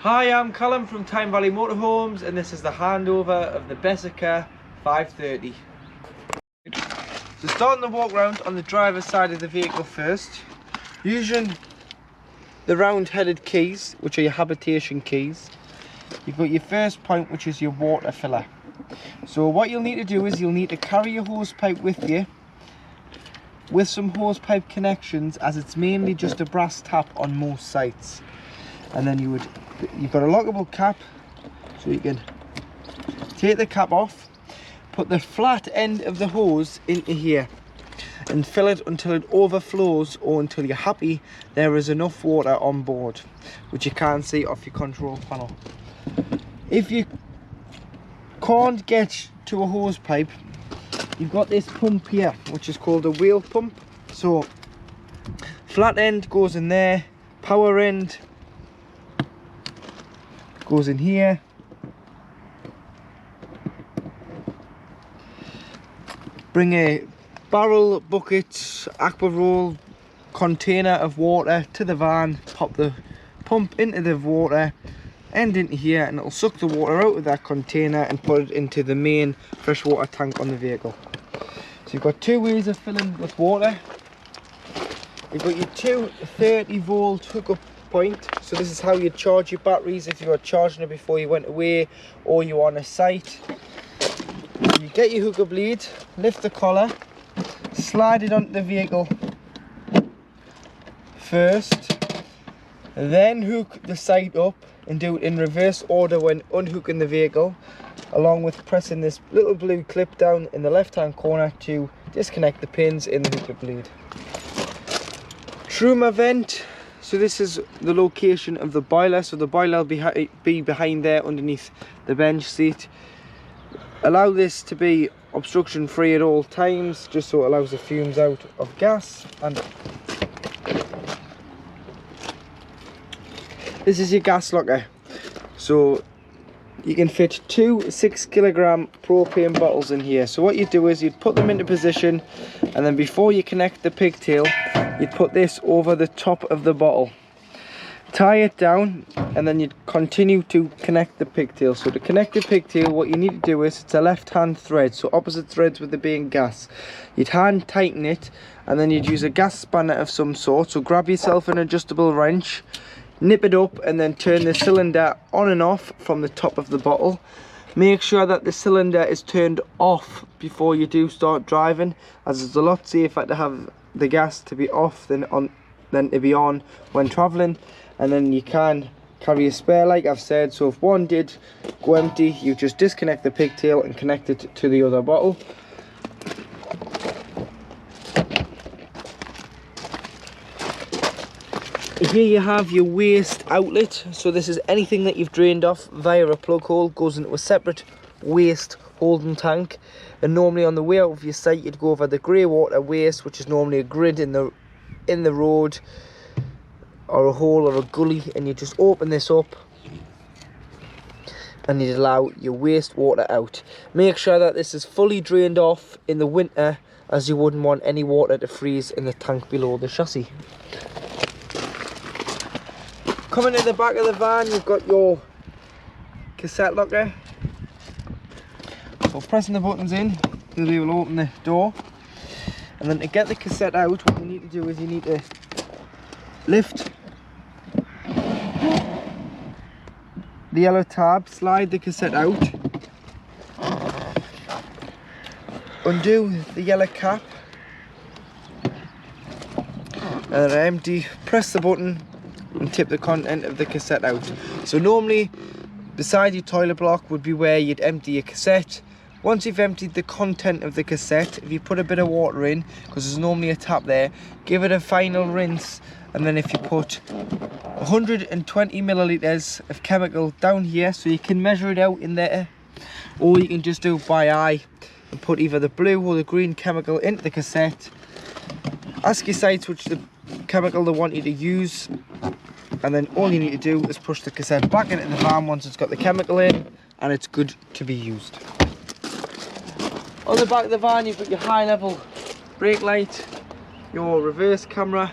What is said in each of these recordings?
Hi, I'm Callum from Tyne Valley Motorhomes, and this is the handover of the Bessacarr 530. So starting the walk round on the driver's side of the vehicle first, using the round headed keys, which are your habitation keys, you've got your first point, which is your water filler. So what you'll need to do is you'll need to carry your hose pipe with you, with some hose pipe connections, as it's mainly just a brass tap on most sites. And then you've got a lockable cap, so you can take the cap off, put the flat end of the hose into here and fill it until it overflows, or until you're happy there is enough water on board, which you can't see off your control panel. If you can't get to a hose pipe, you've got this pump here, which is called a wheel pump. So flat end goes in there, power end goes in here, bring a barrel, bucket, aqua roll, container of water to the van, pop the pump into the water and into here, and it'll suck the water out of that container and put it into the main freshwater tank on the vehicle. So you've got two ways of filling with water. You've got your two 30-volt hookup point. So this is how you charge your batteries if you were charging it before you went away or you're on a site. You get your hookup lead, lift the collar, slide it onto the vehicle first, then hook the side up and do it in reverse order when unhooking the vehicle, along with pressing this little blue clip down in the left hand corner to disconnect the pins in the hookup lead. Truma vent. So this is the location of the boiler. So the boiler will be behind there underneath the bench seat. Allow this to be obstruction free at all times, just so it allows the fumes out of gas. And this is your gas locker. So you can fit two 6-kilogram propane bottles in here. So what you do is you'd put them into position, and then before you connect the pigtail, you'd put this over the top of the bottle, tie it down, and then you'd continue to connect the pigtail. So to connect the pigtail, what you need to do is, it's a left hand thread, so opposite threads with it being gas. You'd hand tighten it, and then you'd use a gas spanner of some sort. So grab yourself an adjustable wrench, nip it up, and then turn the cylinder on and off from the top of the bottle. Make sure that the cylinder is turned off before you do start driving, as it's a lot safer to have the gas to be off than to be on when traveling. And then you can carry a spare, like I've said, so if one did go empty, you just disconnect the pigtail and connect it to the other bottle. Here you have your waste outlet. So this is anything that you've drained off via a plug hole, goes into a separate waste holding tank. And normally on the way out of your site, you'd go over the grey water waste, which is normally a grid in the road or a hole or a gully, and you just open this up and you'd allow your waste water out. Make sure that this is fully drained off in the winter, as you wouldn't want any water to freeze in the tank below the chassis. Coming to the back of the van, you've got your cassette locker. So pressing the buttons in, we will open the door. And then to get the cassette out, what you need to do is you need to lift the yellow tab, slide the cassette out, undo the yellow cap, and then empty, press the button and tip the content of the cassette out. So normally beside your toilet block would be where you'd empty your cassette. Once you've emptied the content of the cassette, if you put a bit of water in, because there's normally a tap there, give it a final rinse, and then if you put 120 millilitres of chemical down here, so you can measure it out in there, or you can just do it by eye and put either the blue or the green chemical into the cassette. Ask your sites which the chemical they want you to use, and then all you need to do is push the cassette back into the van once it's got the chemical in, and it's good to be used. On the back of the van, you've got your high level brake light, your reverse camera,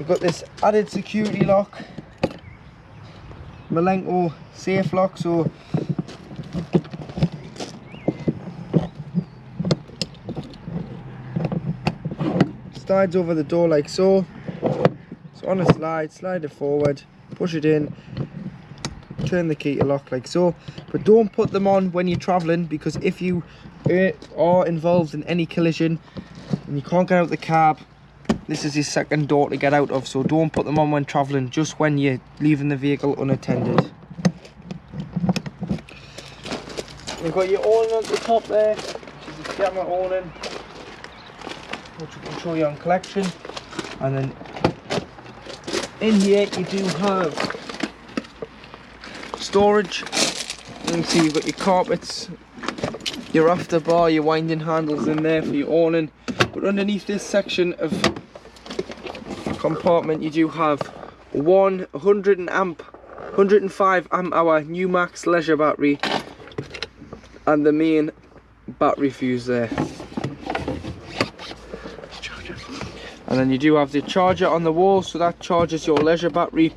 You've got this added security lock, Malenko safe lock, so slides over the door like so. So on a slide, slide it forward, push it in, turn the key to lock like so. But don't put them on when you're travelling, because if you are involved in any collision and you can't get out the cab, this is your second door to get out of. So don't put them on when travelling, just when you're leaving the vehicle unattended. You've got your awning at the top there, which is a camera awning, which we can show you on collection. And then in here you do have storage. You can see you've got your carpets, your after bar, your winding handles in there for your awning. But underneath this section of compartment you do have one 105 amp hour new max leisure battery and the main battery fuse there. And then you do have the charger on the wall, so that charges your leisure battery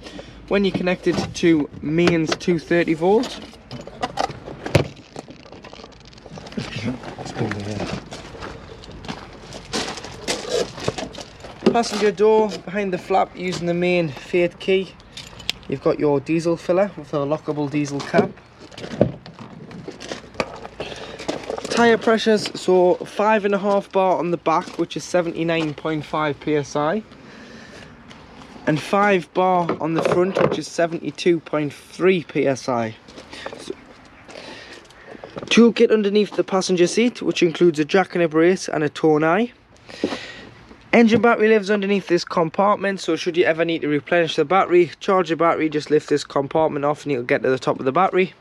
when you connect it to mains 230 volt. Passenger door behind the flap using the main fade key. You've got your diesel filler with a lockable diesel cap. Tyre pressures, so 5.5 bar on the back, which is 79.5 psi, and 5 bar on the front, which is 72.3 psi. So, tool kit underneath the passenger seat, which includes a jack and a brace and a tonneau. Engine battery lives underneath this compartment, so should you ever need to replenish the battery, charge the battery, just lift this compartment off and you'll get to the top of the battery.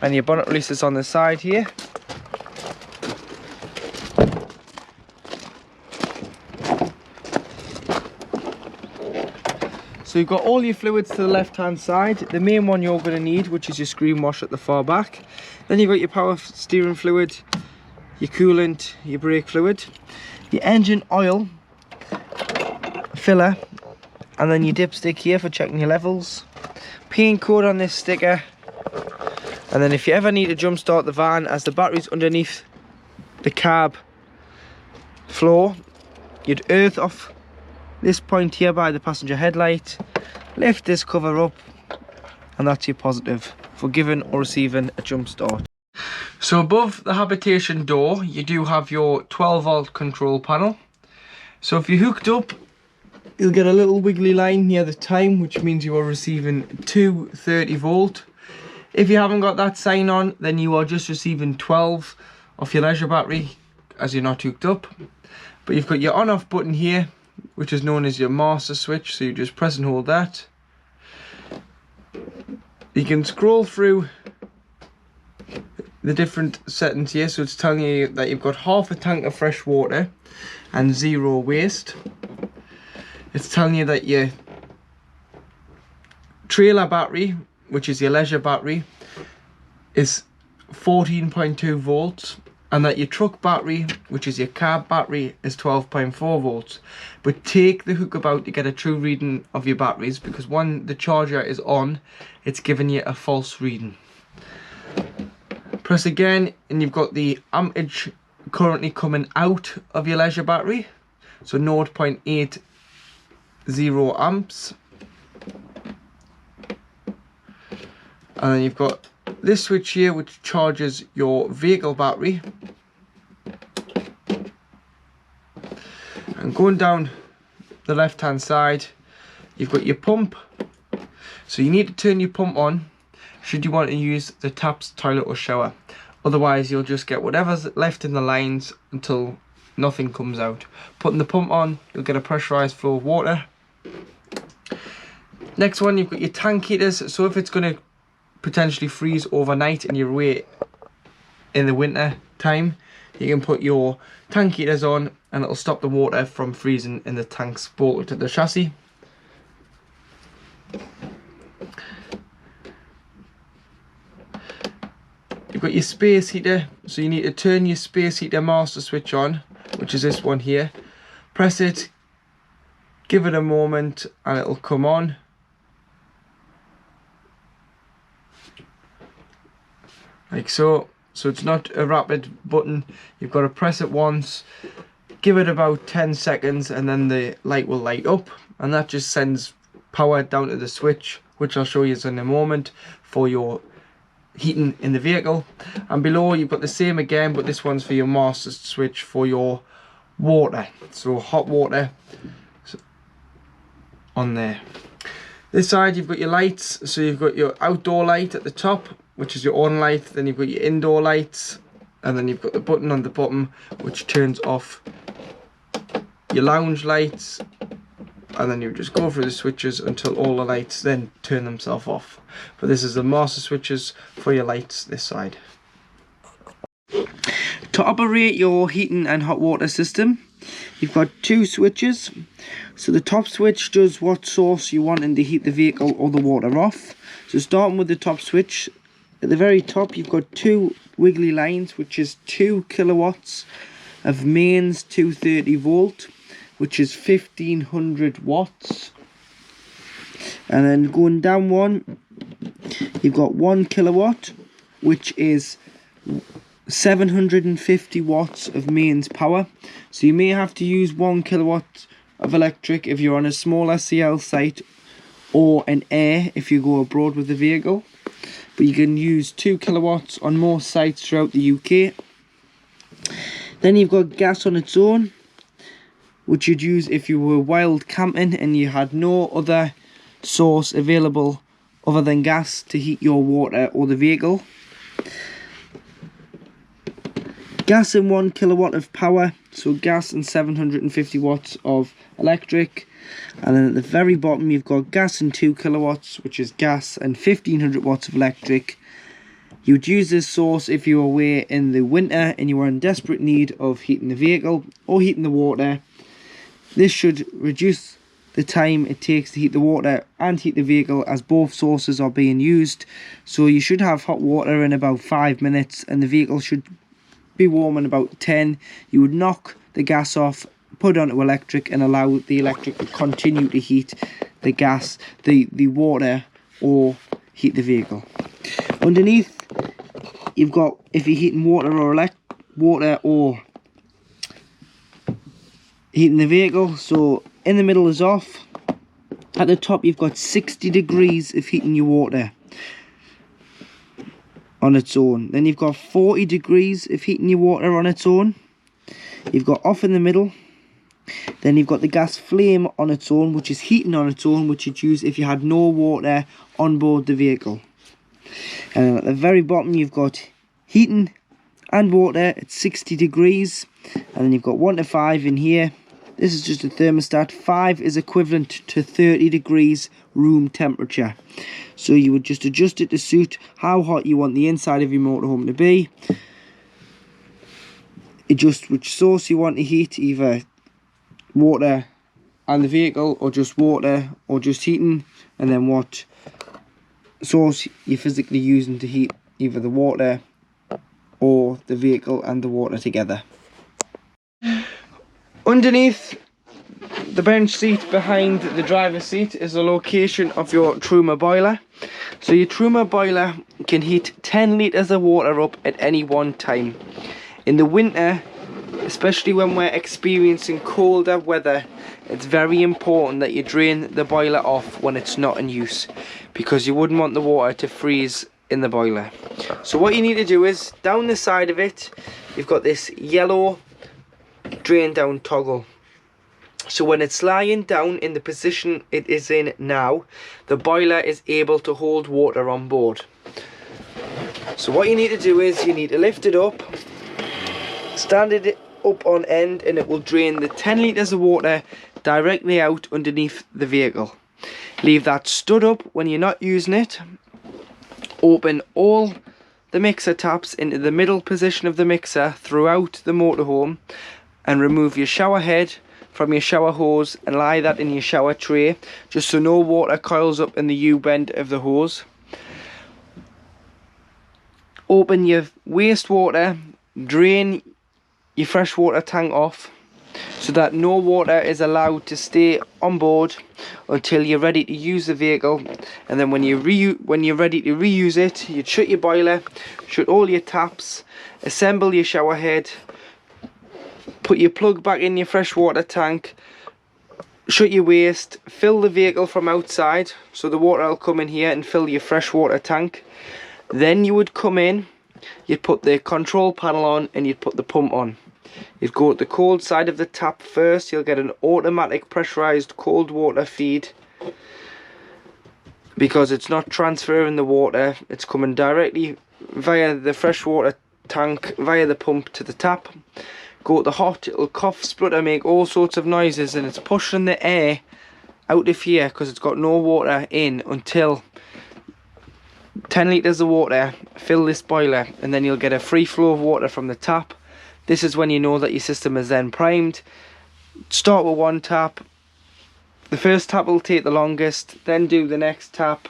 And your bonnet release is on the side here. So you've got all your fluids to the left hand side. The main one you're going to need, which is your screen wash at the far back. Then you've got your power steering fluid, your coolant, your brake fluid, your engine oil filler, and then your dipstick here for checking your levels. Paint code on this sticker. And then if you ever need to jump start the van, as the battery's underneath the cab floor, you'd earth off this point here by the passenger headlight, lift this cover up, and that's your positive for giving or receiving a jump start. So above the habitation door you do have your 12 volt control panel. So if you're hooked up, you'll get a little wiggly line near the time, which means you are receiving 230 volt. If you haven't got that sign on, then you are just receiving 12 off your leisure battery, as you're not hooked up. But you've got your on off button here, which is known as your master switch, so you just press and hold that. You can scroll through the different settings here, so it's telling you that you've got half a tank of fresh water and 0 waste. It's telling you that your trailer battery, which is your leisure battery, is 14.2 volts, and that your truck battery, which is your cab battery, is 12.4 volts. But take the hookup out to get a true reading of your batteries, because when the charger is on, it's giving you a false reading. Press again and you've got the ampage currently coming out of your leisure battery, so 0.80 amps. And then you've got this switch here, which charges your vehicle battery. And going down the left hand side, you've got your pump. So you need to turn your pump on should you want to use the taps, toilet or shower. Otherwise you'll just get whatever's left in the lines until nothing comes out. Putting the pump on, you'll get a pressurized flow of water. Next one, you've got your tank heaters. So if it's going to potentially freeze overnight and you're away in the winter time, you can put your tank heaters on and it'll stop the water from freezing in the tanks bolted to the chassis. You've got your space heater, so you need to turn your space heater master switch on, which is this one here. Press it, Give it a moment and it'll come on. Like so. So it's not a rapid button. You've got to press it once, give it about 10 seconds, and then the light will light up, and that just sends power down to the switch, which I'll show you in a moment, for your heating in the vehicle. And below you've got the same again, but this one's for your master switch for your water, so hot water on there. This side you've got your lights, so you've got your outdoor light at the top, which is your on light, then you've got your indoor lights, and then you've got the button on the bottom which turns off your lounge lights, and then you just go through the switches until all the lights then turn themselves off. But this is the master switches for your lights this side. To operate your heating and hot water system, you've got two switches. So the top switch does what source you want to heat the vehicle or the water off. So starting with the top switch, at the very top you've got two wiggly lines, which is 2 kilowatts of mains 230 volt, which is 1500 watts. And then going down one, you've got 1 kilowatt, which is 750 watts of mains power. So you may have to use 1 kilowatt of electric if you're on a small SCL site, or an air if you go abroad with the vehicle. But you can use 2 kilowatts on most sites throughout the UK. Then you've got gas on its own, which you'd use if you were wild camping and you had no other source available other than gas to heat your water or the vehicle. Gas and 1 kilowatt of power, so gas and 750 watts of electric. And then at the very bottom you've got gas and 2 kilowatts, which is gas and 1500 watts of electric. You'd use this source if you were away in the winter and you were in desperate need of heating the vehicle or heating the water. This should reduce the time it takes to heat the water and heat the vehicle, as both sources are being used. So you should have hot water in about 5 minutes and the vehicle should be warm in about 10. You would knock the gas off, put onto electric, and allow the electric to continue to heat the gas, the water, or heat the vehicle. Underneath you've got, if you're heating water or heating the vehicle, so in the middle is off. At the top you've got 60 degrees of heating your water on its own. Then you've got 40 degrees of heating your water on its own. You've got off in the middle. Then you've got the gas flame on its own, which is heating on its own, which you'd use if you had no water on board the vehicle. And at the very bottom you've got heating and water at 60 degrees. And then you've got 1 to 5 in here. This is just a thermostat. 5 is equivalent to 30 degrees room temperature. So you would just adjust it to suit how hot you want the inside of your motorhome to be. Adjust which source you want to heat, either water and the vehicle, or just water, or just heating, and then what source you're physically using to heat either the water or the vehicle and the water together. Underneath the bench seat behind the driver's seat is the location of your Truma boiler. So your Truma boiler can heat 10 litres of water up at any one time. In the winter, especially when we're experiencing colder weather, it's very important that you drain the boiler off when it's not in use, because you wouldn't want the water to freeze in the boiler. So what you need to do is, down the side of it, you've got this yellow drain down toggle. So when it's lying down in the position it is in now, the boiler is able to hold water on board. So what you need to do is, you need to lift it up, stand it up on end, and it will drain the 10 litres of water directly out underneath the vehicle. Leave that stood up when you're not using it. Open all the mixer taps into the middle position of the mixer throughout the motorhome, and remove your shower head from your shower hose and lie that in your shower tray, just so no water coils up in the U-bend of the hose. Open your wastewater, drain your freshwater tank off, so that no water is allowed to stay on board until you're ready to use the vehicle. And then when you're ready to reuse it, you'd shut your boiler, shut all your taps, assemble your shower head, put your plug back in your freshwater tank, shut your waste, fill the vehicle from outside, so the water will come in here and fill your freshwater tank. Then you would come in, you'd put the control panel on and you'd put the pump on. You'd go at the cold side of the tap first. You'll get an automatic pressurized cold water feed, because it's not transferring the water, it's coming directly via the freshwater tank, via the pump to the tap. Go at the hot, it'll cough, splutter, make all sorts of noises, and it's pushing the air out of here because it's got no water in until 10 litres of water fill this boiler, and then you'll get a free flow of water from the tap. This is when you know that your system is then primed. Start with one tap. The first tap will take the longest, then do the next tap,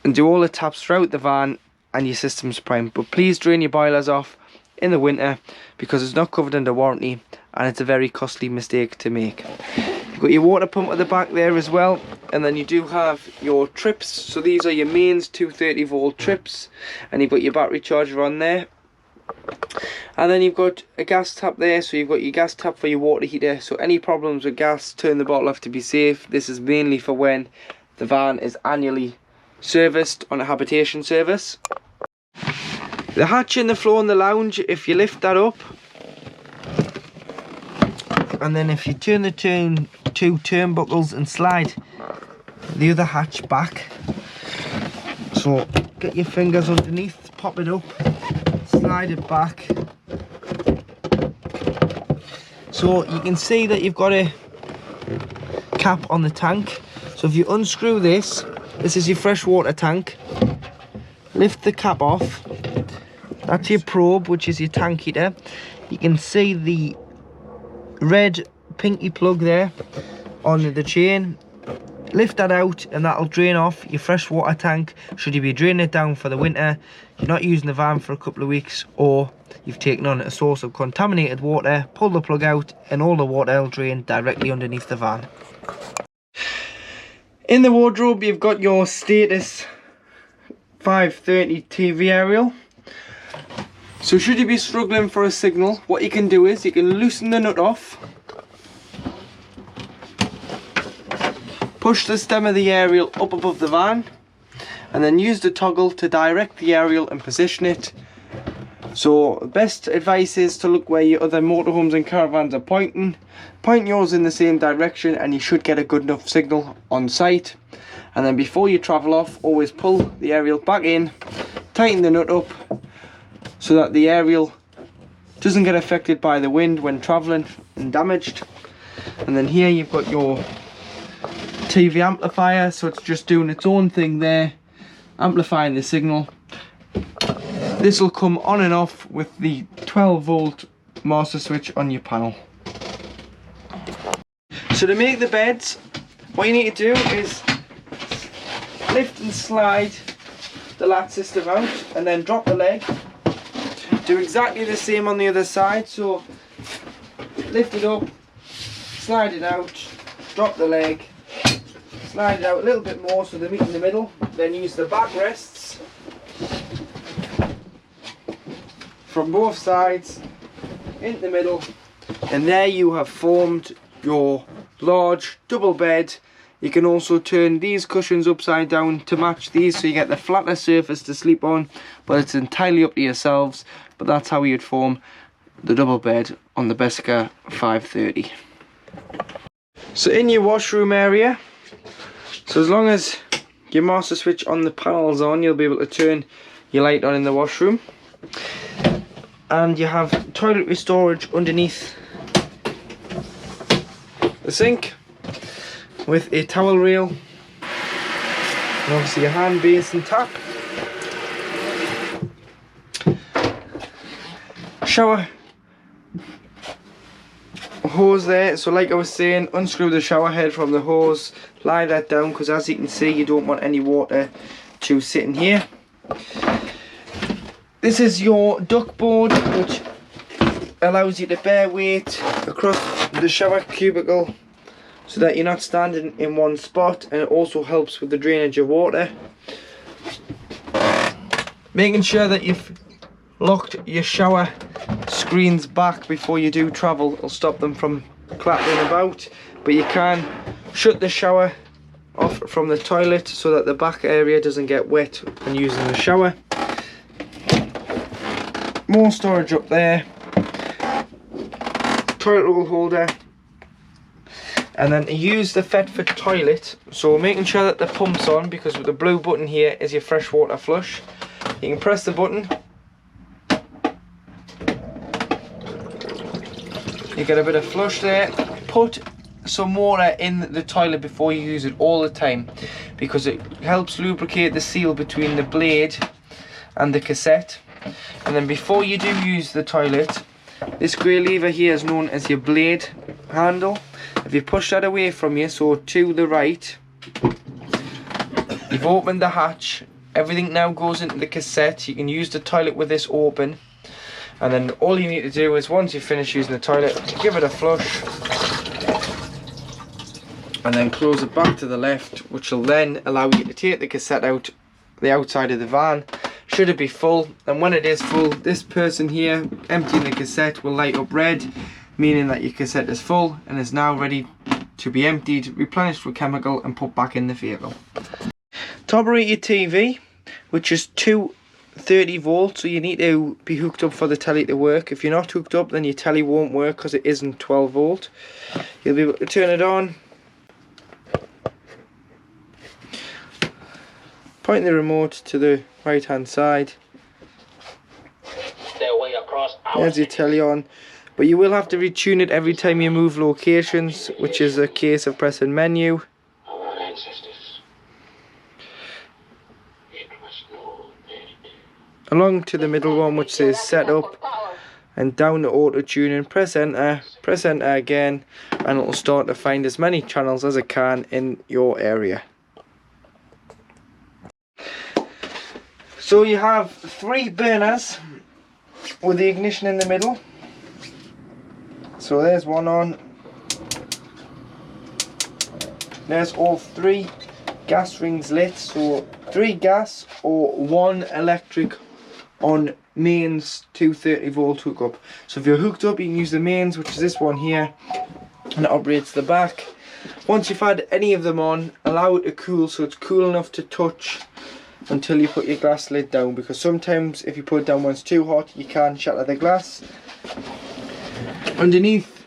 and do all the taps throughout the van, and your system's primed. But please drain your boilers off in the winter, because it's not covered under warranty and it's a very costly mistake to make. You've got your water pump at the back there as well, and then you do have your trips. So these are your mains 230 volt trips, and you've got your battery charger on there. And then you've got a gas tap there, so you've got your gas tap for your water heater. So any problems with gas, turn the bottle off to be safe. This is mainly for when the van is annually serviced on a habitation service. The hatch in the floor in the lounge, if you lift that up, and then if you turn the two turnbuckles and slide the other hatch back, so get your fingers underneath, pop it up, slide it back, so you can see that you've got a cap on the tank. So if you unscrew this, this is your freshwater tank, lift the cap off. That's your probe, which is your tank heater. You can see the red pinky plug there on the chain. Lift that out and that'll drain off your freshwater tank should you be draining it down for the winter, you're not using the van for a couple of weeks, or you've taken on a source of contaminated water. Pull the plug out and all the water will drain directly underneath the van. In the wardrobe you've got your status 530 TV aerial. So should you be struggling for a signal, what you can do is you can loosen the nut off, push the stem of the aerial up above the van, and then use the toggle to direct the aerial and position it. So best advice is to look where your other motorhomes and caravans are pointing. Point yours in the same direction and you should get a good enough signal on site. And then before you travel off, always pull the aerial back in, tighten the nut up, so that the aerial doesn't get affected by the wind when travelling and damaged. And then here you've got your TV amplifier, so it's just doing its own thing there, amplifying the signal. This will come on and off with the 12 volt master switch on your panel. So to make the beds, what you need to do is lift and slide the lat system out and then drop the leg. Do exactly the same on the other side, so lift it up, slide it out, drop the leg, slide it out a little bit more so they meet in the middle, then use the backrests from both sides into the middle, and there you have formed your large double bed. You can also turn these cushions upside down to match these, so you get the flatter surface to sleep on, but it's entirely up to yourselves. But that's how you'd form the double bed on the Bessacarr 530. So in your washroom area, so as long as your master switch on the panel's on, you'll be able to turn your light on in the washroom. And you have toiletry storage underneath the sink with a towel rail, and obviously a hand basin tap. Shower hose there, so like I was saying, unscrew the shower head from the hose, lie that down, because as you can see you don't want any water to sit in here. This is your duck board, which allows you to bear weight across the shower cubicle so that you're not standing in one spot, and it also helps with the drainage of water. Making sure that you've locked your shower screens back before you do travel will stop them from clattering about, but you can shut the shower off from the toilet so that the back area doesn't get wet when using the shower. More storage up there, toilet roll holder, and then to use the Thetford toilet, so making sure that the pump's on, because with the blue button here is your freshwater flush. You can press the button, you get a bit of flush there. Put some water in the toilet before you use it all the time, because it helps lubricate the seal between the blade and the cassette. And then before you do use the toilet, this grey lever here is known as your blade handle. If you push that away from you, so to the right, you've opened the hatch. Everything now goes into the cassette. You can use the toilet with this open, and then all you need to do is, once you finish using the toilet, give it a flush and then close it back to the left, which will then allow you to take the cassette out the outside of the van should it be full. And when it is full, this person here emptying the cassette will light up red, meaning that your cassette is full and is now ready to be emptied, replenished with chemical and put back in the vehicle. To operate your TV, which is 230 volts, so you need to be hooked up for the telly to work. If you're not hooked up, then your telly won't work because it isn't 12 volt. You'll be able to turn it on, point the remote to the right hand side. There's your telly on, but you will have to retune it every time you move locations, which is a case of pressing menu. Along to the middle one which says setup, and down to auto tuning, press enter again, and it will start to find as many channels as it can in your area. So you have 3 burners with the ignition in the middle. So there's one on. There's all 3 gas rings lit, so 3 gas or 1 electric on mains 230 volt hookup. So if you're hooked up, you can use the mains, which is this one here, and it operates the back. Once you've had any of them on, allow it to cool so it's cool enough to touch until you put your glass lid down, because sometimes if you put it down when it's too hot, you can shatter the glass. Underneath,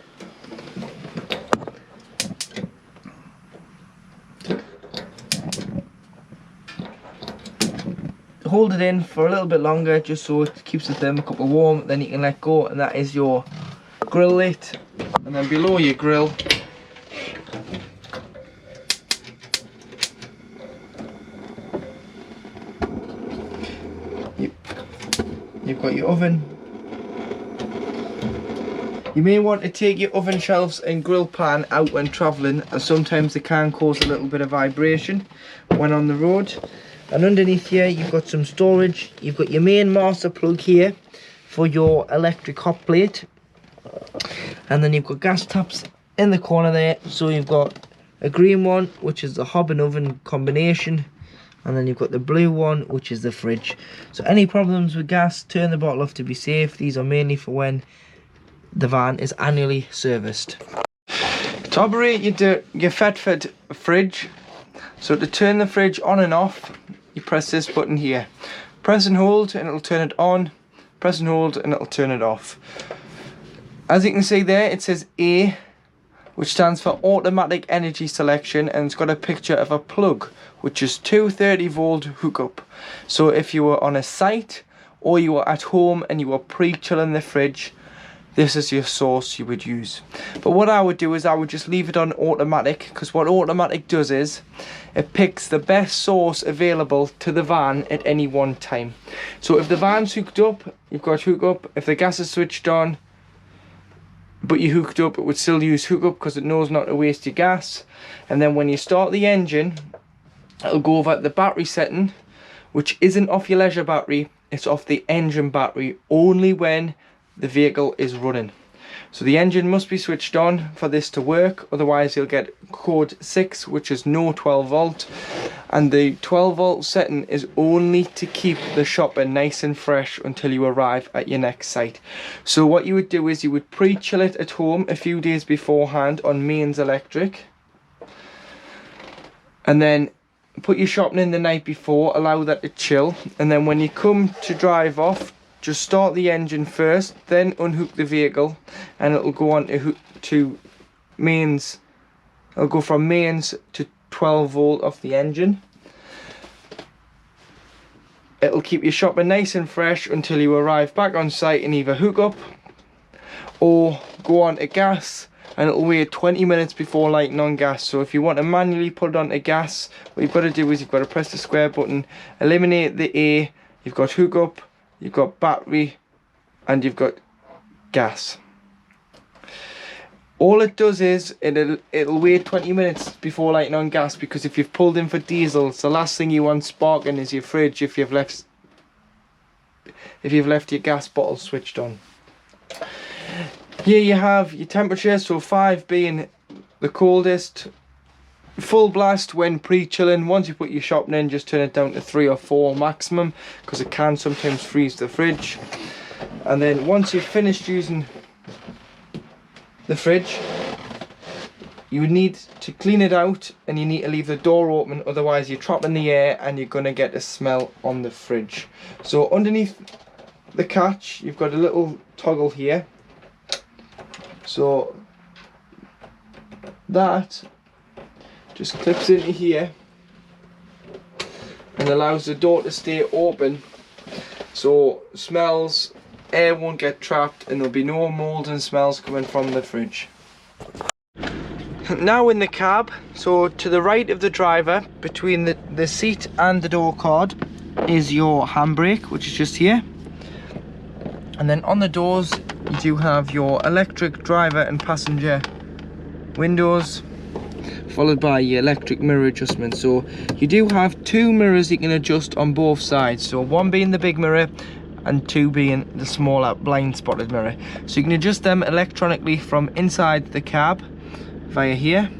hold it in for a little bit longer just so it keeps the thermocouple warm, then you can let go, and that is your grill lit. And then below your grill, you've got your oven. You may want to take your oven shelves and grill pan out when travelling, as sometimes they can cause a little bit of vibration when on the road. And underneath here you've got some storage. You've got your main master plug here for your electric hot plate, and then you've got gas taps in the corner there. So you've got a green one, which is the hob and oven combination, and then you've got the blue one, which is the fridge. So any problems with gas, turn the bottle off to be safe. These are mainly for when the van is annually serviced. To operate your Thetford fridge, so to turn the fridge on and off, you press this button here. Press and hold and it'll turn it on. Press and hold and it'll turn it off. As you can see there, it says A, which stands for automatic energy selection, and it's got a picture of a plug, which is 230 volt hookup. So if you were on a site or you were at home and you were pre-chilling the fridge, this is your source you would use. But what I would do is I would just leave it on automatic, because what automatic does is it picks the best source available to the van at any one time. So if the van's hooked up, you've got hookup. If the gas is switched on but you hooked up, it would still use hookup because it knows not to waste your gas. And then when you start the engine, it'll go over the battery setting, which isn't off your leisure battery, it's off the engine battery. Only when the vehicle is running. So the engine must be switched on for this to work, otherwise you'll get code 6, which is no 12 volt. And the 12 volt setting is only to keep the shopper nice and fresh until you arrive at your next site. So what you would do is you would pre-chill it at home a few days beforehand on mains electric. And then put your shopping in the night before, allow that to chill. And then when you come to drive off, just start the engine first, then unhook the vehicle, and it'll go on to mains. It'll go from mains to 12 volt off the engine. It'll keep your shopper nice and fresh until you arrive back on site and either hook up or go on to gas, and it'll wait 20 minutes before lighting on gas. So if you want to manually put it on to gas, what you've got to do is you've got to press the square button, eliminate the A, you've got hook up, you've got battery, and you've got gas. All it does is it'll wait 20 minutes before lighting on gas, because if you've pulled in for diesel, the last thing you want sparking is your fridge if you've left your gas bottle switched on. Here you have your temperature, so 5 being the coldest. Full blast when pre-chilling. Once you put your shopping in, just turn it down to 3 or 4 maximum, because it can sometimes freeze the fridge. And then once you've finished using the fridge, you need to clean it out, and you need to leave the door open, otherwise you're trapping the air and you're going to get a smell on the fridge. So underneath the catch you've got a little toggle here, so that just clips into here and allows the door to stay open, so smells, air won't get trapped, and there'll be no mold and smells coming from the fridge. Now in the cab, so to the right of the driver, between the seat and the door card, is your handbrake, which is just here. And then on the doors you do have your electric driver and passenger windows, followed by your electric mirror adjustment. So you do have 2 mirrors you can adjust on both sides, so 1 being the big mirror and 2 being the smaller blind spotted mirror. So you can adjust them electronically from inside the cab via here.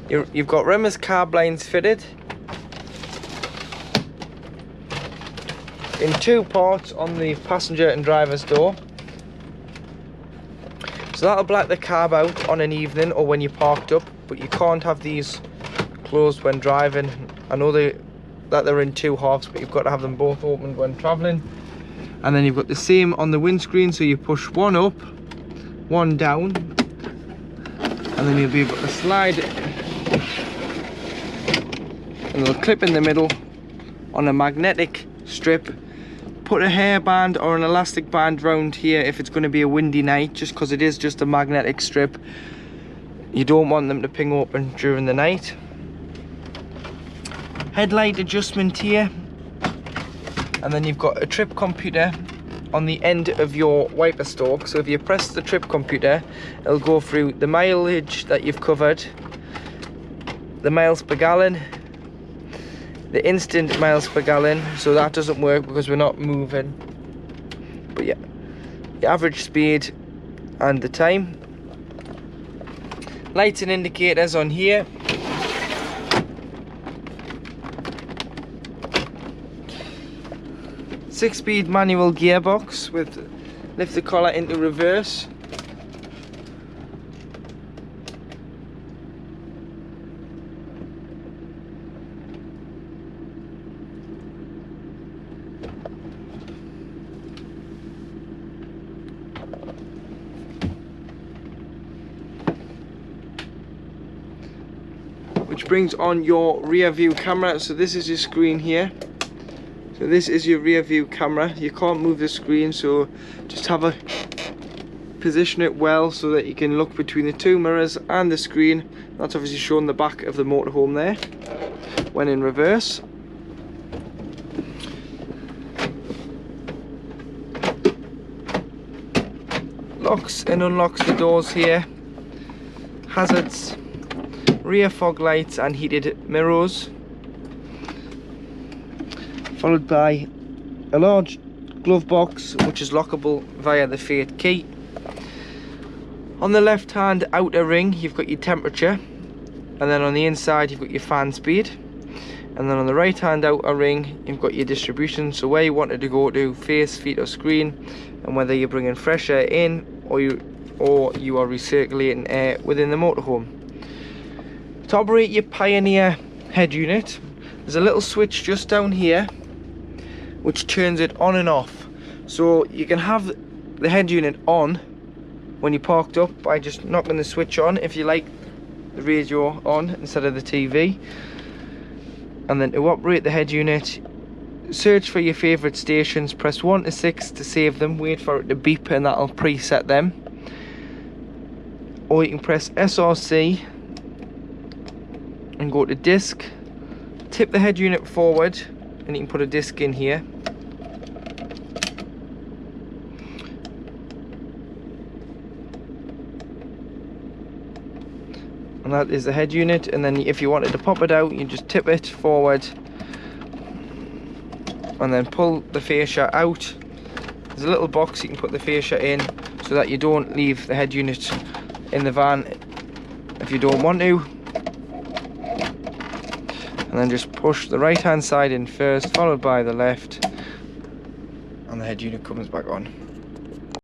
You've got Rimmers car blinds fitted in 2 parts on the passenger and driver's door. So that'll black the cab out on an evening or when you're parked up, but you can't have these closed when driving. I know that they're in 2 halves, but you've got to have them both opened when travelling. And then you've got the same on the windscreen, so you push 1 up, 1 down, and then you'll be able to slide it, and it'll clip in the middle on a magnetic strip. Put a hairband or an elastic band round here if it's going to be a windy night, just because it is just a magnetic strip. You don't want them to ping open during the night. Headlight adjustment here, and then you've got a trip computer on the end of your wiper stalk. So if you press the trip computer, it'll go through the mileage that you've covered, the miles per gallon, the instant miles per gallon, so that doesn't work because we're not moving, but yeah, the average speed and the time. Lights and indicators on here. Six-speed manual gearbox with lift the collar into reverse. Which brings on your rear view camera. So this is your screen here. So this is your rear view camera. You can't move the screen, so just position it well so that you can look between the 2 mirrors and the screen. That's obviously showing the back of the motorhome there when in reverse. Locks and unlocks the doors here. Hazards, rear fog lights and heated mirrors, followed by a large glove box, which is lockable via the Fate key. On the left hand outer ring you've got your temperature, and then on the inside you've got your fan speed, and then on the right hand outer ring you've got your distribution, so where you want it to go to, face, feet or screen, and whether you're bringing fresh air in or you are recirculating air within the motorhome. To operate your Pioneer head unit, there's a little switch just down here which turns it on and off. So you can have the head unit on when you're parked up by just knocking the switch on, if you like the radio on instead of the TV. And then to operate the head unit, search for your favourite stations, press 1 to 6 to save them, wait for it to beep and that'll preset them. Or you can press SRC and go to disc, tip the head unit forward and you can put a disc in here. And that is the head unit, and then if you wanted to pop it out you just tip it forward and then pull the fascia out. There's a little box you can put the fascia in so that you don't leave the head unit in the van if you don't want to. And then just push the right hand side in first, followed by the left, and the head unit comes back on.